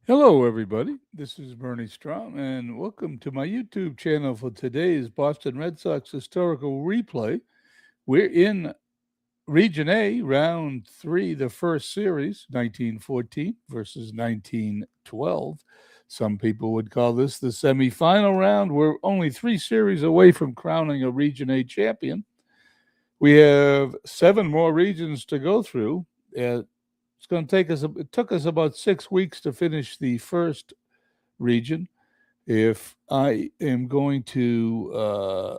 Hello, everybody. This is Bernie Strom, and welcome to my YouTube channel for today's Boston Red Sox historical replay. We're in Region A, Round 3, the first series, 1914 versus 1912. Some people would call this the semifinal round. We're only 3 series away from crowning a Region A champion. We have 7 more regions to go through. It's going to take us. It took us about 6 weeks to finish the first region. If I am going to,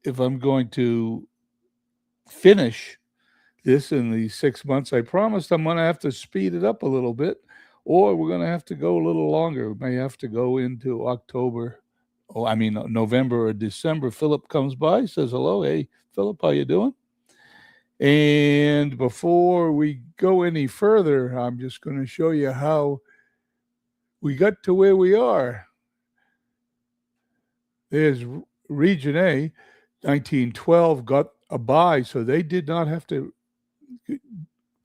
if I'm going to finish this in the 6 months, I promised I'm going to have to speed it up a little bit, or we're going to have to go a little longer. We may have to go into October. November or December. Philip comes by, says hello. Hey, Philip, how you doing? And before we go any further, I'm just going to show you how we got to where we are. There's Region A. 1912 got a bye, so they did not have to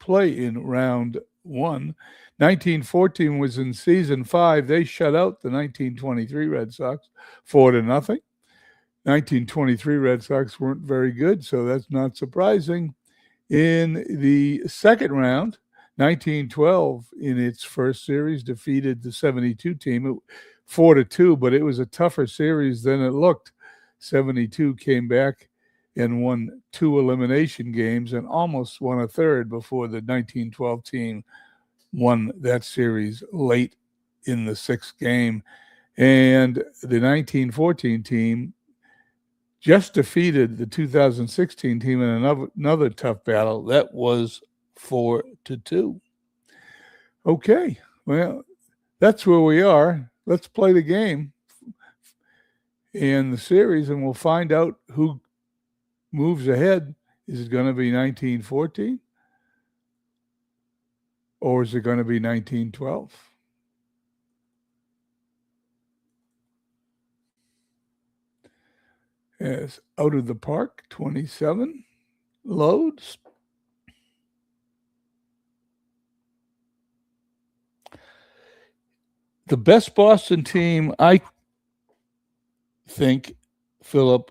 play in round 1. 1914 was in season 5. They shut out the 1923 Red Sox 4-0. 1923 Red Sox weren't very good, so that's not surprising. In the second round, 1912 in its first series defeated the 72 team 4-2, but it was a tougher series than it looked. 72 came back and won 2 elimination games and almost won a third before the 1912 team won that series late in the 6th game. And the 1914 team just defeated the 2016 team in another tough battle. That was 4-2. Okay, well, that's where we are. Let's play the game in the series, and we'll find out who moves ahead. Is it going to be 1914? Or is it going to be 1912? As Out of the Park 27 loads. The best Boston team, I think, Philip,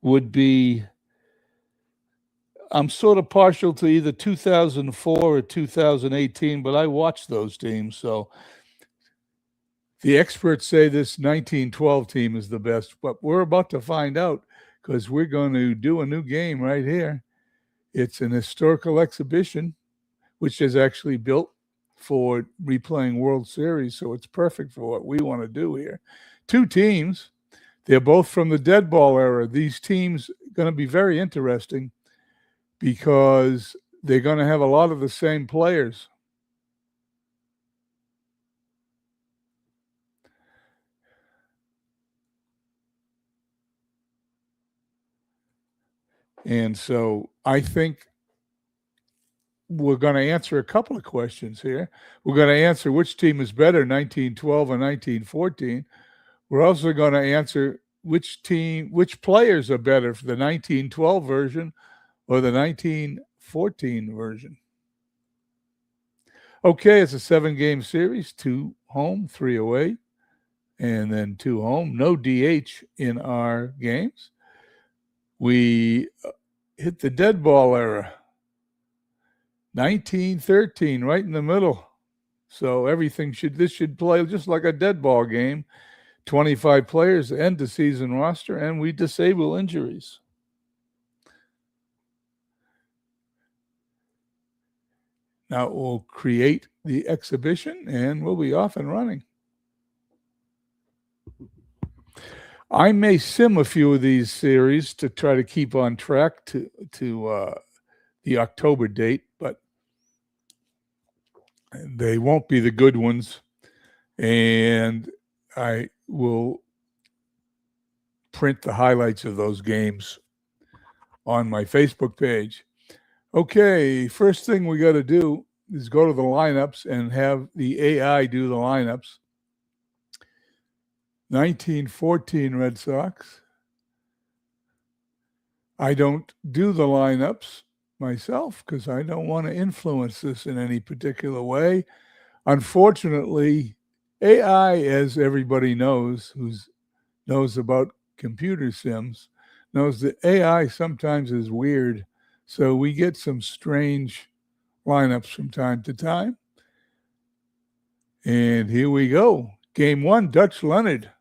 would be, I'm sort of partial to either 2004 or 2018, but I watched those teams. So the experts say this 1912 team is the best, but we're about to find out because we're going to do a new game right here. It's an historical exhibition, which is actually built for replaying World Series, so it's perfect for what we want to do here. 2 teams. They're both from the dead ball era. These teams are going to be very interesting because they're going to have a lot of the same players. And so I think we're going to answer a couple of questions here. We're going to answer which team is better, 1912 or 1914. We're also going to answer which players are better for the 1912 version or the 1914 version. Okay, it's a 7-game series, 2 home, 3 away, and then 2 home. No DH in our games. We hit the dead ball era. 1913, right in the middle. So this should play just like a dead ball game. 25 players end the season roster, and we disable injuries. Now we'll create the exhibition, and we'll be off and running. I may sim a few of these series to try to keep on track to the October date, but they won't be the good ones. And I will print the highlights of those games on my Facebook page. Okay, first thing we got to do is go to the lineups and have the AI do the lineups. 1914 Red Sox. I don't do the lineups myself because I don't want to influence this in any particular way. Unfortunately, AI, as everybody knows, knows about computer sims, knows that AI sometimes is weird. So we get some strange lineups from time to time. And here we go. Game one, Dutch Leonard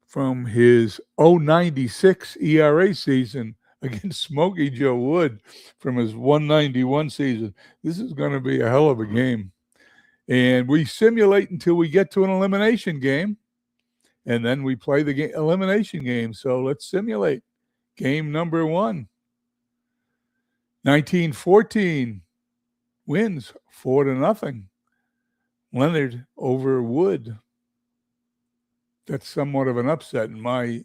from his 096 ERA season against Smokey Joe Wood from his 191 season. This is going to be a hell of a game. And we simulate until we get to an elimination game, and then we play the elimination game. So let's simulate. Game number one. 1914 wins 4-0. Leonard over Wood. That's somewhat of an upset in my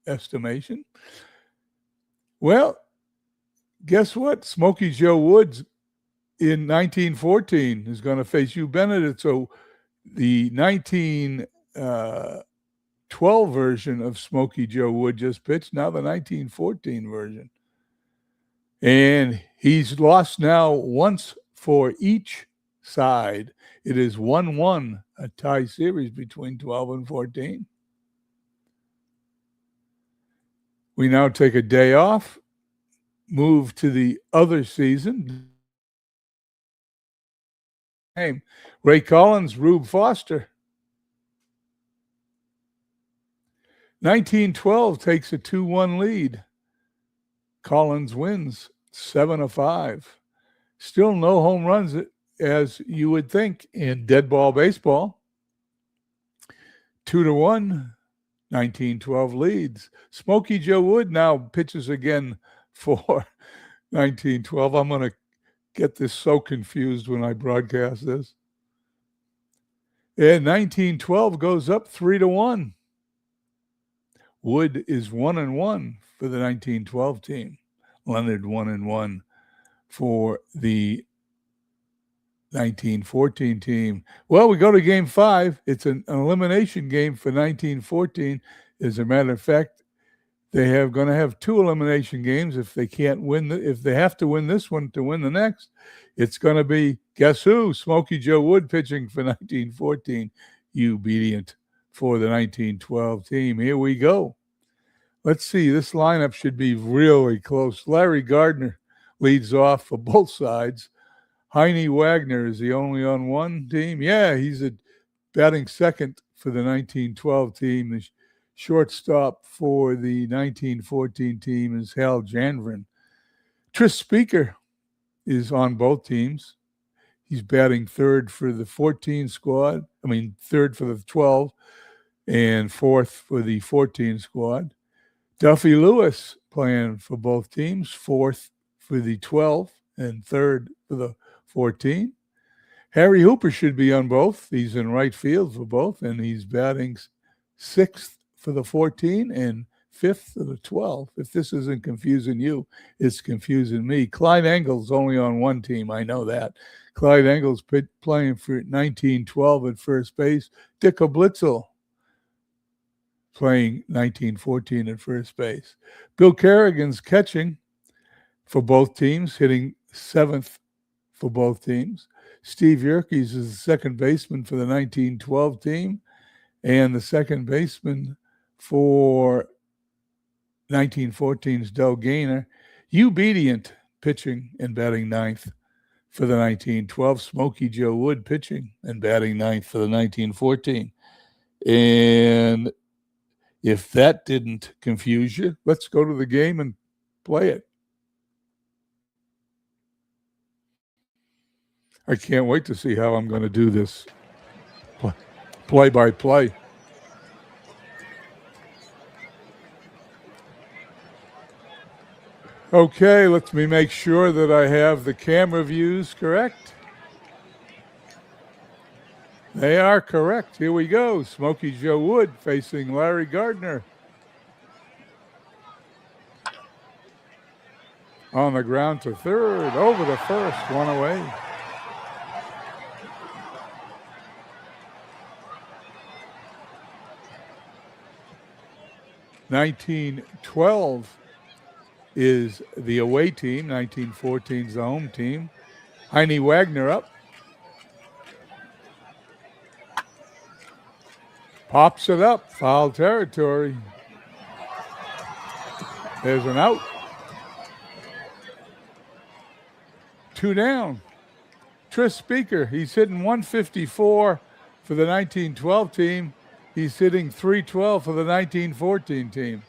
estimation. Well, guess what? Smokey Joe Woods in 1914 is going to face Hugh Benedict. So the 1912 version of Smokey Joe Wood just pitched, now the 1914 version. And he's lost now once for each side. It is 1-1, a tie series between 12 and 14. We now take a day off, move to the other season. Ray Collins, Rube Foster. 1912 takes a 2-1 lead. Collins wins 7-5. Still no home runs, as you would think, in dead ball baseball. 2-1. 1912 leads. Smokey Joe Wood now pitches again for 1912. I'm going to get this so confused when I broadcast this. And 1912 goes up 3-1. Wood is 1-1 for the 1912 team. Leonard 1-1 for the 1914 team. Well, we go to game 5. It's an elimination game for 1914. As a matter of fact, they have going to have 2 elimination games. If they can't win, if they have to win this one to win the next, it's going to be, guess who? Smokey Joe Wood pitching for 1914. Obedient for the 1912 team. Here we go. Let's see. This lineup should be really close. Larry Gardner leads off for both sides. Heine Wagner is the only on one team. Yeah, he's batting second for the 1912 team. The shortstop for the 1914 team is Hal Janvrin. Tris Speaker is on both teams. He's batting third for the 14 squad. Third for the 12 and fourth for the 14 squad. Duffy Lewis playing for both teams, fourth for the 12 and third for the 14. Harry Hooper should be on both. He's in right field for both, and he's batting sixth for the 14 and fifth for the 12. If this isn't confusing you, it's confusing me. Clyde Engel's only on one team. I know that. Clyde Engel's playing for 1912 at first base. Dick Blitzel playing 1914 at first base. Bill Kerrigan's catching for both teams, hitting seventh for both teams. Steve Yerkes is the second baseman for the 1912 team, and the second baseman for 1914's Del Gaynor. Obedient pitching and batting ninth for the 1912. Smokey Joe Wood pitching and batting ninth for the 1914. And if that didn't confuse you, let's go to the game and play it. I can't wait to see how I'm going to do this play-by-play. Okay, let me make sure that I have the camera views correct. They are correct. Here we go. Smokey Joe Wood facing Larry Gardner. On the ground to third, over to first, one away. (1912) is the away team. 1914 is the home team. Heine Wagner up. Pops it up, foul territory. There's an out. 2 down. Tris Speaker, he's hitting 154 for the 1912 team. He's hitting 312 for the 1914 team.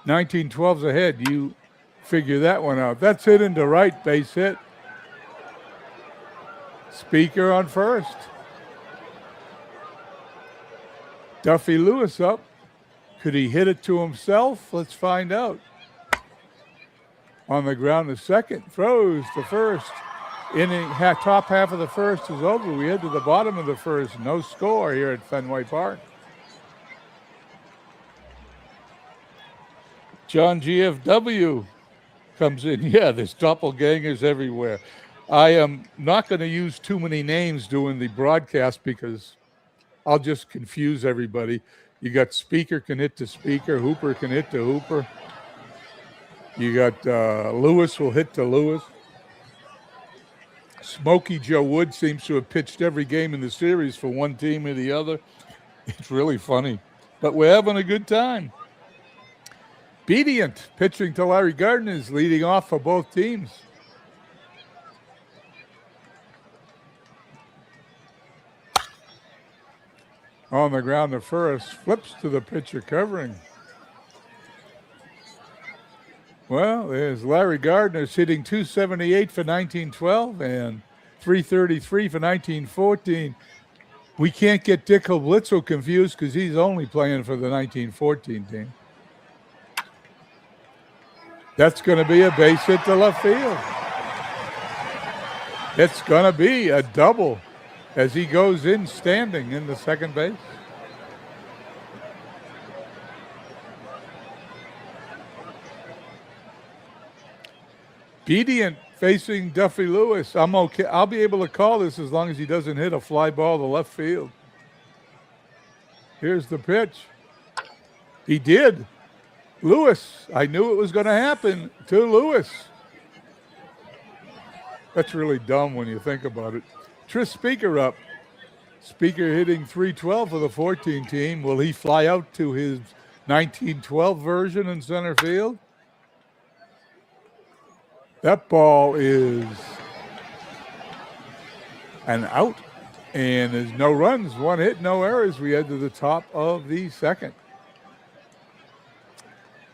1912's ahead. You figure that one out. That's hit into right, base hit. Speaker on first. Duffy Lewis up. Could he hit it to himself? Let's find out. On the ground to second, throws to first. Inning, top half of the first is over. We head to the bottom of the first. No score here at Fenway Park. John GFW comes in. Yeah, there's doppelgangers everywhere. I am not going to use too many names doing the broadcast because I'll just confuse everybody. You got Speaker can hit to Speaker. Hooper can hit to Hooper. You got Lewis will hit to Lewis. Smokey Joe Wood seems to have pitched every game in the series for one team or the other. It's really funny. But we're having a good time. Bedient pitching to Larry Gardner is leading off for both teams. On the ground to first, flips to the pitcher covering. Well, there's Larry Gardner hitting 278 for 1912 and 333 for 1914. We can't get Dick Blitzel confused because he's only playing for the 1914 team. That's going to be a base hit to left field. It's going to be a double as he goes in standing in the second base. Bedient facing Duffy Lewis. I'm okay. I'll be able to call this as long as he doesn't hit a fly ball to left field. Here's the pitch. He did. Lewis. I knew it was going to happen to Lewis. That's really dumb when you think about it. Tris Speaker up. Speaker hitting 312 for the 14 team. Will he fly out to his 1912 version in center field? That ball is an out, and there's no runs, one hit, no errors. We head to the top of the second.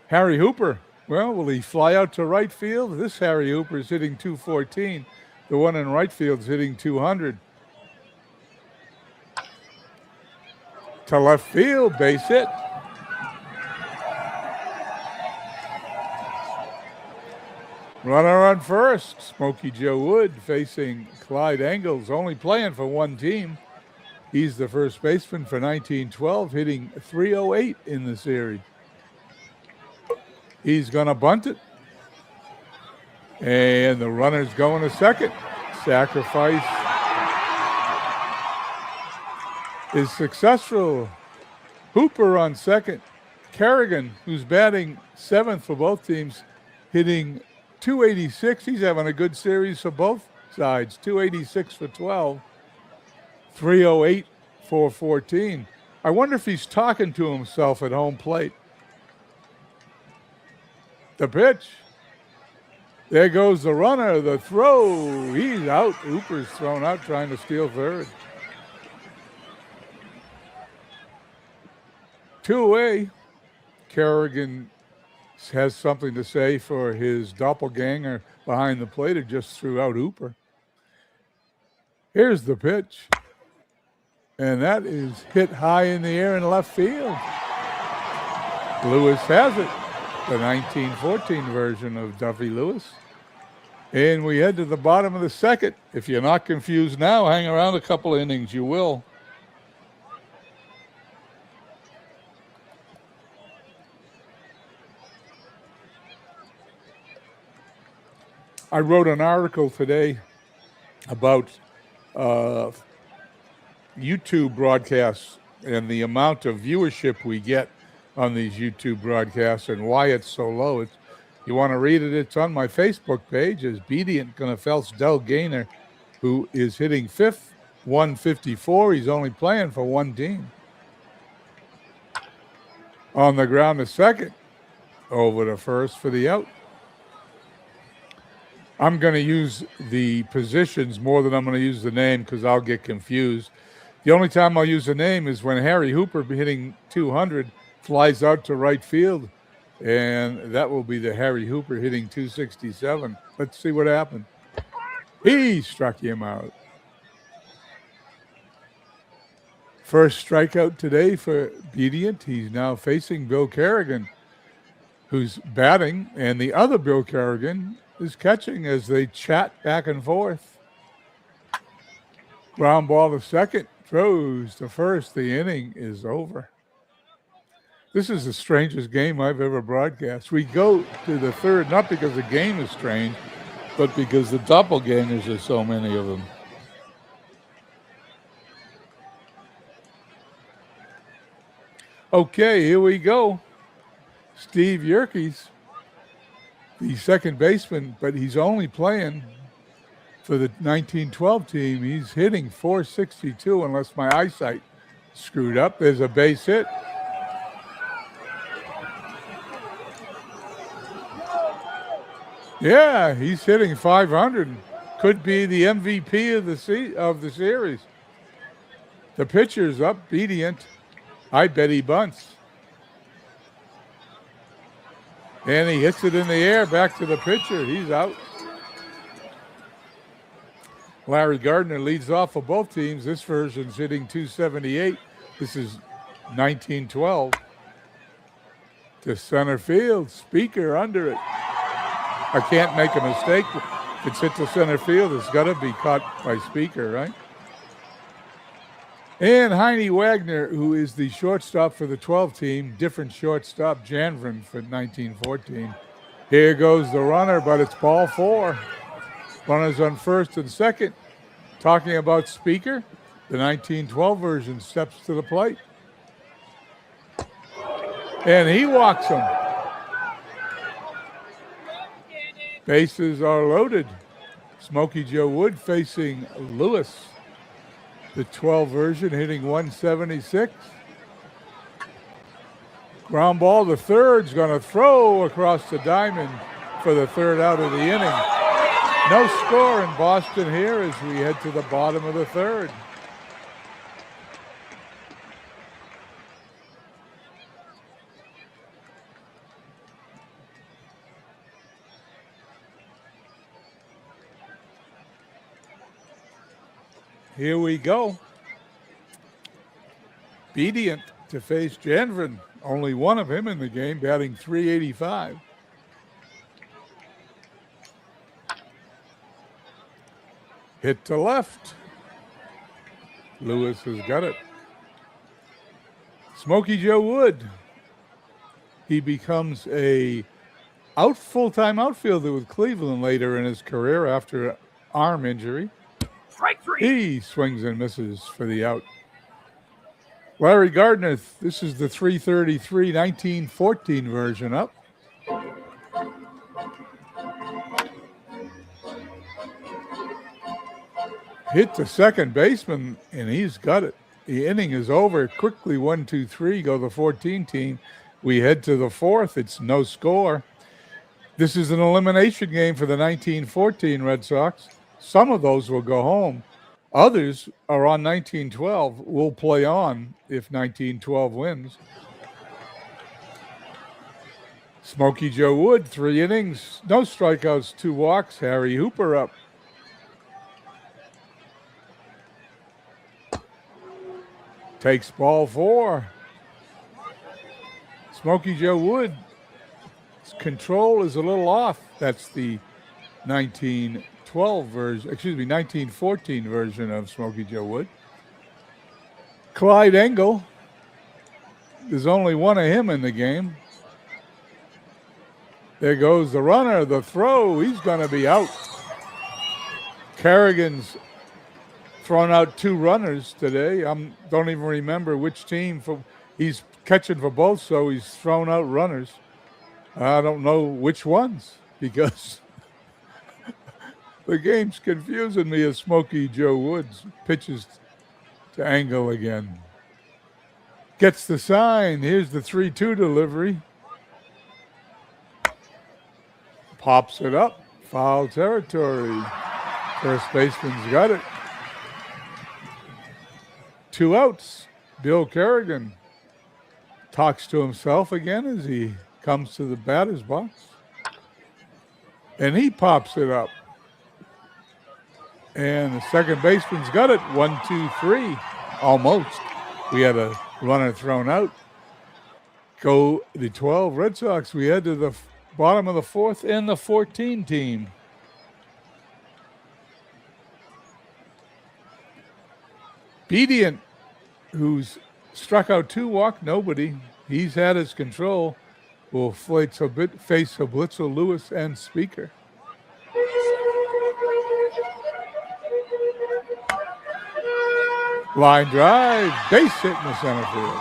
Harry Hooper. Well, will he fly out to right field? This Harry Hooper is hitting 214. The one in right field is hitting 200. To left field, base hit. Runner on first, Smokey Joe Wood facing Clyde Engels, only playing for one team. He's the first baseman for 1912, hitting 308 in the series. He's going to bunt it. And the runner's going to second. Sacrifice is successful. Hooper on second. Kerrigan, who's batting seventh for both teams, hitting 286. He's having a good series for both sides. 286 for 12. 308 for 14. I wonder if he's talking to himself at home plate. The pitch. There goes the runner. The throw. He's out. Hooper's thrown out trying to steal third. 2 away. Kerrigan has something to say for his doppelganger behind the plate who just threw out Hooper. Here's the pitch. And that is hit high in the air in left field. Lewis has it. The 1914 version of Duffy Lewis. And we head to the bottom of the second. If you're not confused now, hang around a couple of innings. You will. I wrote an article today about YouTube broadcasts and the amount of viewership we get on these YouTube broadcasts and why it's so low. You want to read it? It's on my Facebook page. As Bedient Gunafels Del Gainer, who is hitting fifth 154. He's only playing for one team. On the ground to second. Over to first for the out. I'm going to use the positions more than I'm going to use the name because I'll get confused. The only time I'll use the name is when Harry Hooper, hitting 200, flies out to right field, and that will be the Harry Hooper hitting 267. Let's see what happened. He struck him out. First strikeout today for Bedient. He's now facing Bill Kerrigan, who's batting, and the other Bill Kerrigan is catching as they chat back and forth. Ground ball to second, throws to first. The inning is over. This is the strangest game I've ever broadcast. We go to the third, not because the game is strange, but because the doppelgangers are so many of them. Okay, here we go. Steve Yerkes, the second baseman, but he's only playing for the 1912 team. He's hitting 462 unless my eyesight screwed up. There's a base hit. Yeah, he's hitting 500. Could be the MVP of the series. The pitcher's up, Bedient. I bet he bunts. And he hits it in the air back to the pitcher. He's out. Larry Gardner leads off for both teams. This version's hitting 278. This is 1912. To center field. Speaker under it. I can't make a mistake. If it's hit to center field, it's got to be caught by Speaker, right? And Heine Wagner, who is the shortstop for the 12 team, different shortstop, Janvrin for 1914. Here goes the runner, but it's ball 4. Runners on first and second. Talking about Speaker, the 1912 version steps to the plate. And he walks him. Bases are loaded. Smokey Joe Wood facing Lewis. The 12 version hitting 176. Ground ball to third's going to throw across the diamond for the third out of the inning. No score in Boston here as we head to the bottom of the third. Here we go. Bedient to face Janvrin. Only one of him in the game, batting .385. Hit to left. Lewis has got it. Smokey Joe Wood. He becomes a full-time outfielder with Cleveland later in his career after an arm injury. Strike 3. He swings and misses for the out. Larry Gardner, this is the 333 1914 version up. Hit the second baseman, and he's got it. The inning is over. Quickly, 1, 2, 3, go the 14 team. We head to the fourth. It's no score. This is an elimination game for the 1914 Red Sox. Some of those will go home. Others are on 1912, will play on if 1912 wins. Smokey Joe Wood, 3 innings, no strikeouts, 2 walks. Harry Hooper up. Takes ball 4. Smokey Joe Wood, his control is a little off. That's the 1914 version of Smokey Joe Wood. Clyde Engel, there's only one of him in the game. There goes the runner, the throw, he's going to be out. Kerrigan's thrown out 2 runners today. Don't even remember which team. He's catching for both, so he's thrown out runners. I don't know which ones because The game's confusing me as Smokey Joe Woods pitches to Angle again. Gets the sign. Here's the 3-2 delivery. Pops it up. Foul territory. First baseman's got it. 2 outs. Bill Kerrigan talks to himself again as he comes to the batter's box. And he pops it up. And the second baseman's got it. 1, 2, 3. Almost. We had a runner thrown out. Go the 12 Red Sox. We head to the bottom of the 4th and the 14 team. Bedient, who's struck out 2, walked nobody. He's had his control. Will face Blitzer, Lewis, and Speaker. Line drive, base hit in the center field.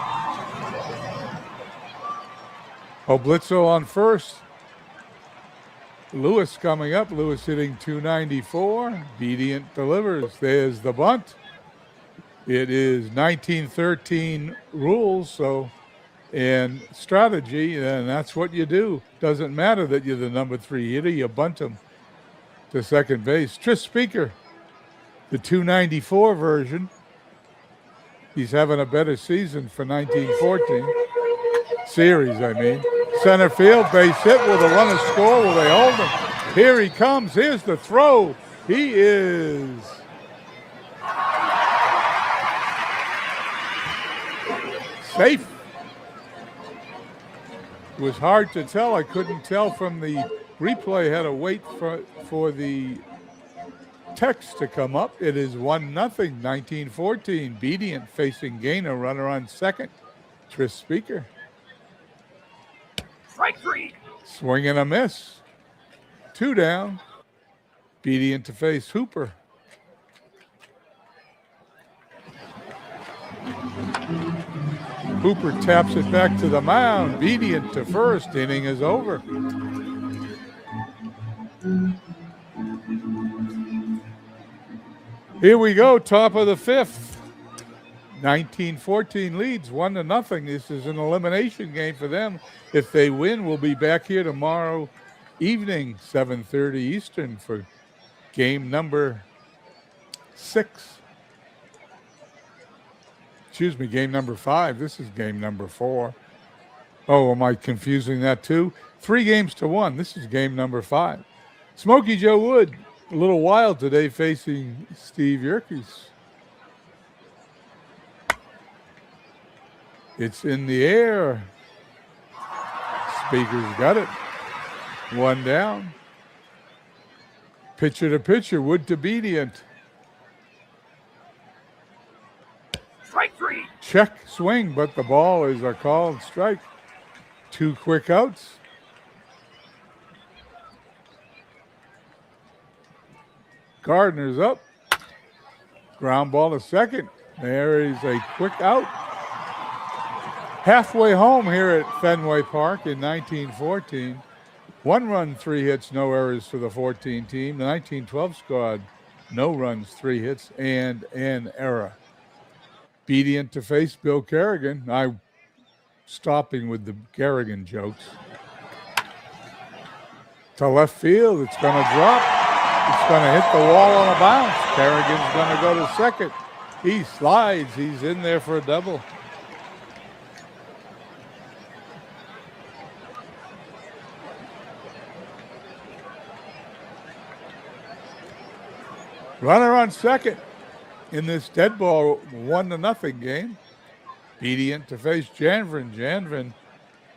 Oblitzo on first. Lewis coming up. Lewis hitting 294. Bedient delivers. There's the bunt. It is 1913 rules, and strategy, and that's what you do. Doesn't matter that you're the number 3 hitter. You bunt him to second base. Tris Speaker, the 294 version. He's having a better season for 1914. Series, I mean. Center field, base hit. Will the runner score? Will they hold him? Here he comes. Here's the throw. He is safe. It was hard to tell. I couldn't tell from the replay. Had to wait for the text to come up. It is 1-0, 1914. Bedient facing Gainer, runner on second. Tris Speaker. Strike 3. Swing and a miss. 2 down. Bedient to face Hooper. Hooper taps it back to the mound. Bedient to first. Inning is over. Here we go, top of the 5th. 1914 leads 1-0. This is an elimination game for them. If they win, we'll be back here tomorrow evening, 7:30 Eastern, for game number 6. Excuse me, game number 5. This is game number 4. Oh, am I confusing that too? 3 games to 1. This is game number 5. Smokey Joe Wood, a little wild today, facing Steve Yerkes. It's in the air. Speaker's got it. 1 down. Pitcher to pitcher, Wood to Bedient. Strike 3. Check swing, but the ball is a called strike. 2 quick outs. Gardner's up. Ground ball to second. There is a quick out. Halfway home here at Fenway Park in 1914. 1 run, 3 hits, no errors for the 14 team. The 1912 squad, no runs, 3 hits, and an error. Bedient to face Bill Kerrigan. I'm stopping with the Kerrigan jokes. To left field, it's going to drop. It's going to hit the wall on a bounce. Kerrigan's going to go to second. He slides. He's in there for a double. Runner on second in this dead ball 1-0 game. Bedient to face Janvrin. Janvrin,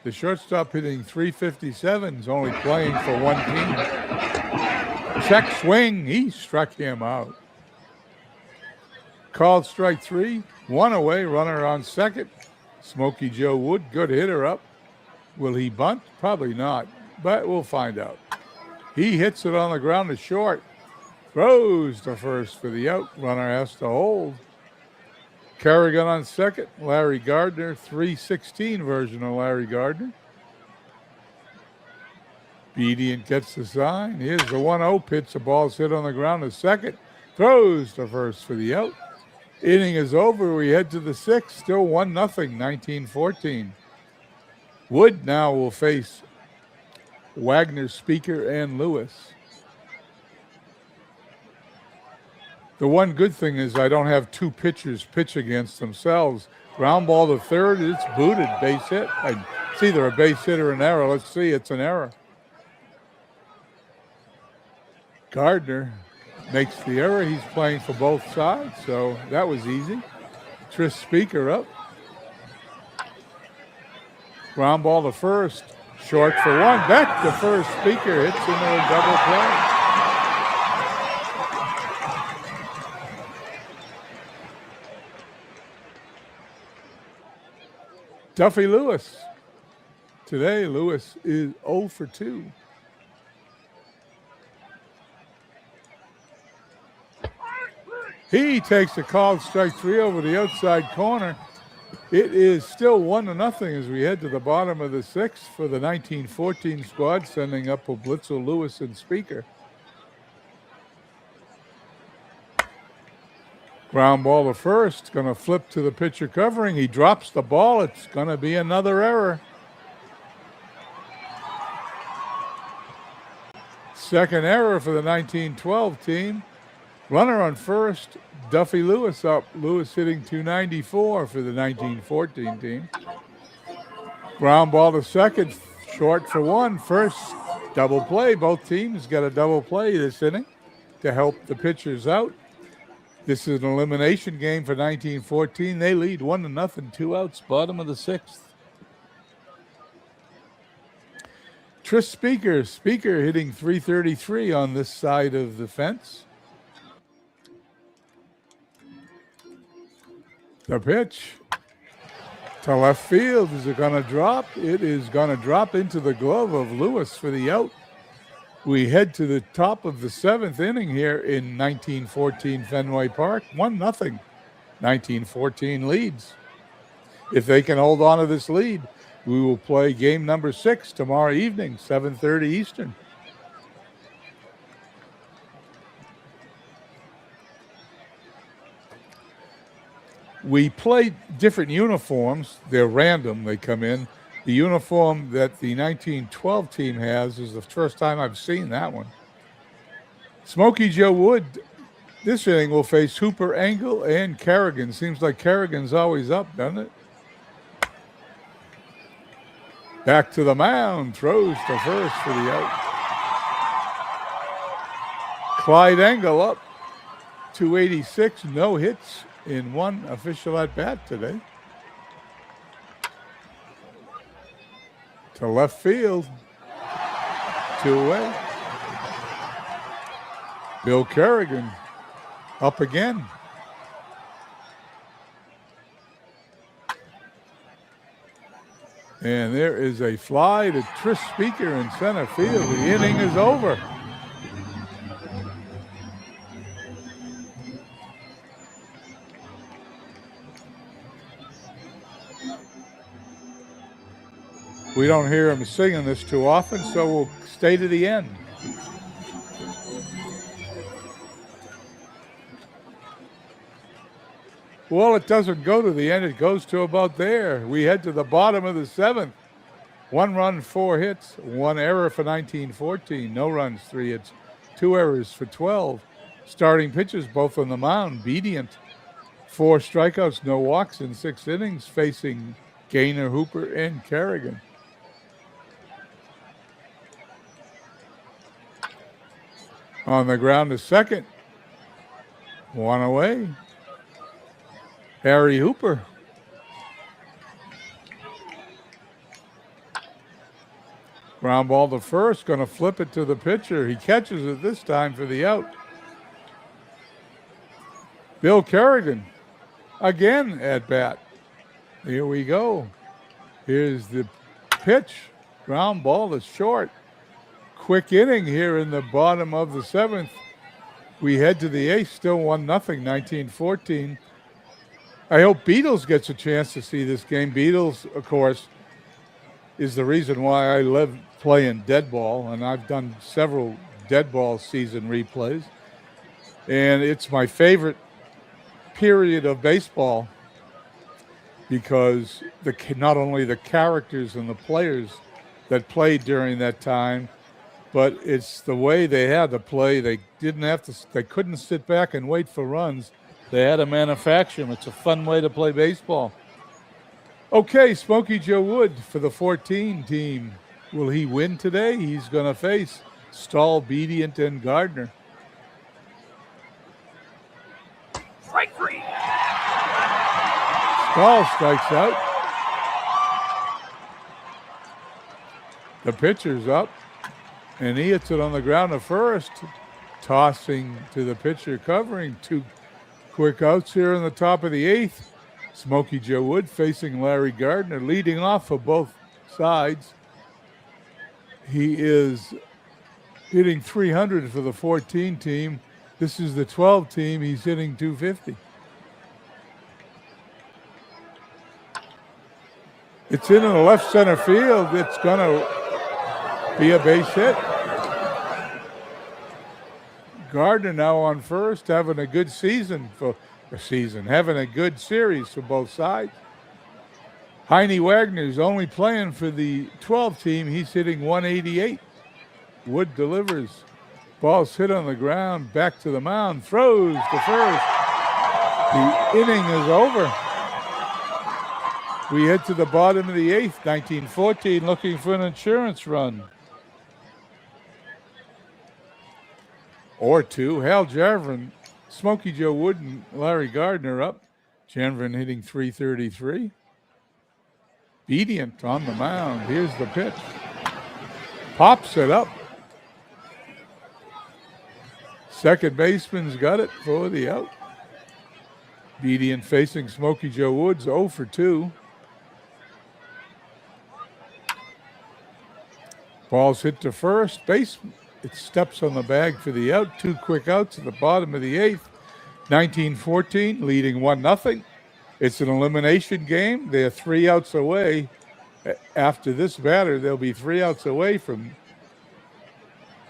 the shortstop, hitting .357, is only playing for 1 team. Check swing. He struck him out. Called strike 3. 1 away. Runner on second. Smokey Joe Wood, good hitter up. Will he bunt? Probably not, but we'll find out. He hits it on the ground to short. Throws to first for the out. Runner has to hold. Kerrigan on second. Larry Gardner, .316 version of Larry Gardner. Bedient gets the sign. Here's the 1-0 pitch. The ball's hit on the ground to second. Throws to first for the out. Inning is over. We head to the sixth. Still 1-0, 1914. Wood now will face Wagner, Speaker, and Lewis. The one good thing is I don't have two pitchers pitch against themselves. Ground ball to third. It's booted. Base hit. It's either a base hit or an error. Let's see. It's an error. Gardner makes the error. He's playing for both sides, so that was easy. Tris Speaker up. Ground ball to first. Short for one. Back to first. Speaker hits into a double play. Duffy Lewis. Today, Lewis is 0 for 2. He takes a called strike 3 over the outside corner. It is still 1-0 as we head to the bottom of the sixth for the 1914 squad, sending up Blitzel, Lewis, and Speaker. Ground ball to first, going to flip to the pitcher covering. He drops the ball. It's going to be another error. Second error for the 1912 team. Runner on first, Duffy Lewis up. Lewis hitting .294 for the 1914 team. Ground ball to second, short for one. First double play. Both teams got a double play this inning to help the pitchers out. This is an elimination game for 1914. They lead 1-0, 2 outs, bottom of the sixth. Tris Speaker hitting .333 on this side of the fence. The pitch to left field. Is it going to drop? It is going to drop into the glove of Lewis for the out. We head to the top of the seventh inning here in 1914 Fenway Park. 1-0. 1914 leads. If they can hold on to this lead, we will play game number 6 tomorrow evening, 7:30 Eastern. We play different uniforms. They're random. They come in. The uniform that the 1912 team has is the first time I've seen that one. Smokey Joe Wood, this inning, will face Hooper, Engel, and Kerrigan. Seems like Kerrigan's always up, doesn't it? Back to the mound. Throws to first for the out. Clyde Engel up. .286. No hits in one official at-bat today. To left field. 2 away. Bill Kerrigan up again. And there is a fly to Tris Speaker in center field. The inning is over. We don't hear him singing this too often, so we'll stay to the end. Well, it doesn't go to the end. It goes to about there. We head to the bottom of the seventh. 1 run, 4 hits, 1 error for 1914. No runs, 3 hits, 2 errors for 12. Starting pitchers both on the mound. Bedient, 4 strikeouts, no walks in 6 innings, facing Gaynor, Hooper, and Kerrigan. On the ground to second. 1 away. Harry Hooper. Ground ball to first. Going to flip it to the pitcher. He catches it this time for the out. Bill Kerrigan again at bat. Here we go. Here's the pitch. Ground ball is short. Quick inning here in the bottom of the seventh. We head to the eighth, still 1-0, 1914. I hope Beatles gets a chance to see this game. Beatles, of course, is the reason why I live playing dead ball, and I've done several dead ball season replays. And it's my favorite period of baseball because not only the characters and the players that played during that time, but it's the way they had to play. They couldn't sit back and wait for runs. They had to manufacture them. It's a fun way to play baseball. Okay, Smokey Joe Wood for the 14 team. Will he win today? He's going to face Stahl, Bedient, and Gardner. Strike 3. Stahl strikes out. The pitcher's up, and he hits it on the ground at first, tossing to the pitcher, covering. 2 quick outs here in the top of the 8th. Smokey Joe Wood facing Larry Gardner, leading off for both sides. He is hitting 300 for the 14 team. This is the 12 team. He's hitting 250. It's in the left center field. It's going to be a base hit. Gardner now on first, having a good having a good series for both sides. Heine Wagner's only playing for the 12 team. He's hitting 188. Wood delivers. Ball's hit on the ground, back to the mound, throws to first. The inning is over. We head to the bottom of the 8th, 1914, looking for an insurance run. Or 2. Hal Jarvin, Smokey Joe Wood, and Larry Gardner up. Jarvin hitting 333. Bedient on the mound. Here's the pitch. Pops it up. Second baseman's got it for the out. Bedient facing Smokey Joe Woods, 0 for 2. Ball's hit to first base. It steps on the bag for the out. 2 quick outs at the bottom of the 8th. 1914 leading 1-0. It's an elimination game. They're 3 outs away. After this batter, they'll be 3 outs away from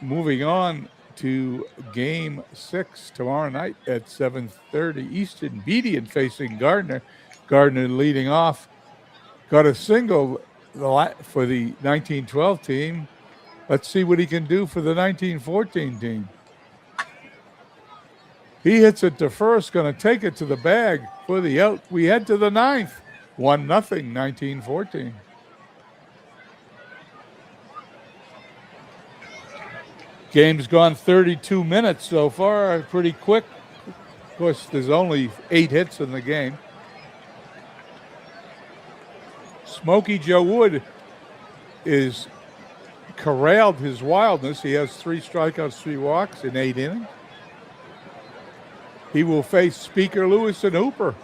moving on to Game 6 tomorrow night at 7:30 Eastern. Bedient facing Gardner. Gardner leading off. Got a single for the 1912 team. Let's see what he can do for the 1914 team. He hits it to first, going to take it to the bag for the out. We head to the 9th. 1-0, 1914. Game's gone 32 minutes so far, pretty quick. Of course, there's only 8 hits in the game. Smokey Joe Wood is corralled his wildness. He has 3 strikeouts, 3 walks in 8 innings. He will face Speaker, Lewis, and Hooper.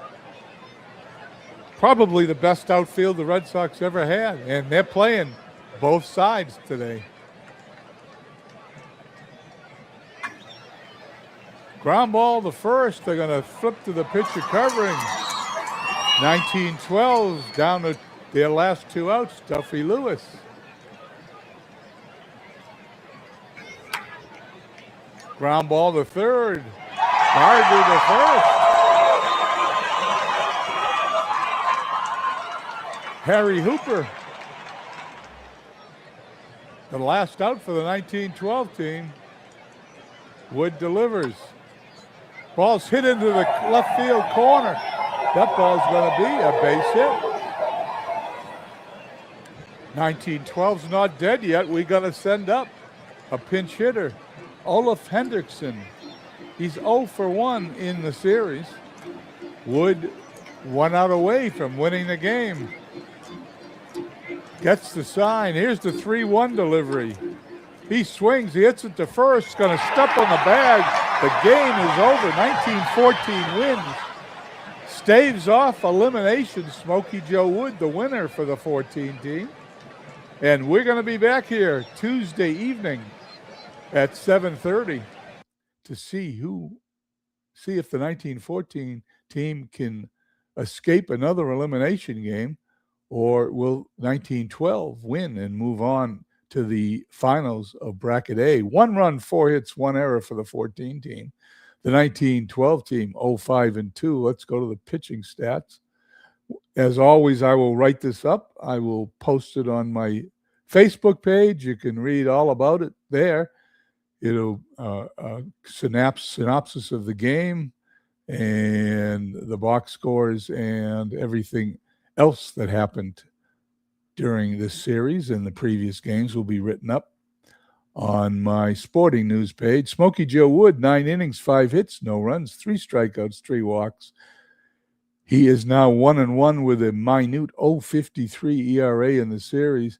Probably the best outfield the Red Sox ever had, and they're playing both sides today. Ground ball to first. They're going to flip to the pitcher covering. 1912's down to their last 2 outs, Duffy Lewis. Ground ball to third. Gardner to first. Harry Hooper, the last out for the 1912 team. Wood delivers. Ball's hit into the left field corner. That ball's going to be a base hit. 1912's not dead yet. We got to send up a pinch hitter, Olaf Hendrickson. He's 0 for 1 in the series. Wood 1 out away from winning the game. Gets the sign. Here's the 3-1 delivery. He swings. He hits it to first. Going to step on the bag. The game is over. 1914 wins. Staves off elimination. Smokey Joe Wood, the winner for the 14 team. And we're going to be back here Tuesday evening at 7:30 to see if the 1914 team can escape another elimination game, or will 1912 win and move on to the finals of Bracket A. 1 run, 4 hits, 1 error for the 14 team. The 1912 team, 0-5-2. Let's go to the pitching stats. As always, I will write this up. I will post it on my Facebook page. You can read all about it there. It'll synopsis of the game and the box scores and everything else that happened during this series and the previous games will be written up on my sporting news page. Smokey Joe Wood, 9 innings, 5 hits, no runs, 3 strikeouts, 3 walks. He is now 1-1 with a minute 0.53 ERA in the series.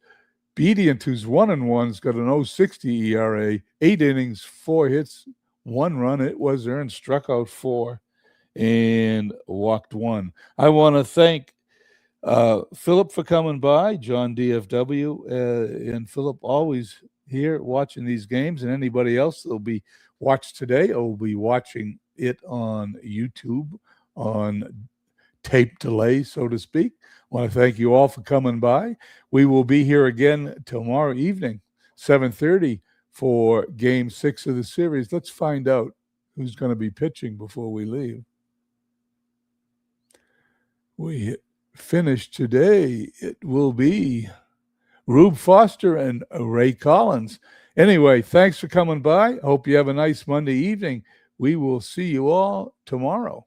Bedient, who's 1-1, has got an 0.60 ERA, 8 innings, 4 hits, 1 run. It was earned, struck out 4, and walked 1. I want to thank Philip for coming by, John DFW, and Philip always here watching these games, and anybody else that will be watched today or will be watching it on YouTube on tape delay, so to speak. I want to thank you all for coming by. We will be here again tomorrow evening, 7:30, for Game 6 of the series. Let's find out who's going to be pitching before we leave. We finish today. It will be Rube Foster and Ray Collins. Anyway, thanks for coming by. Hope you have a nice Monday evening. We will see you all tomorrow.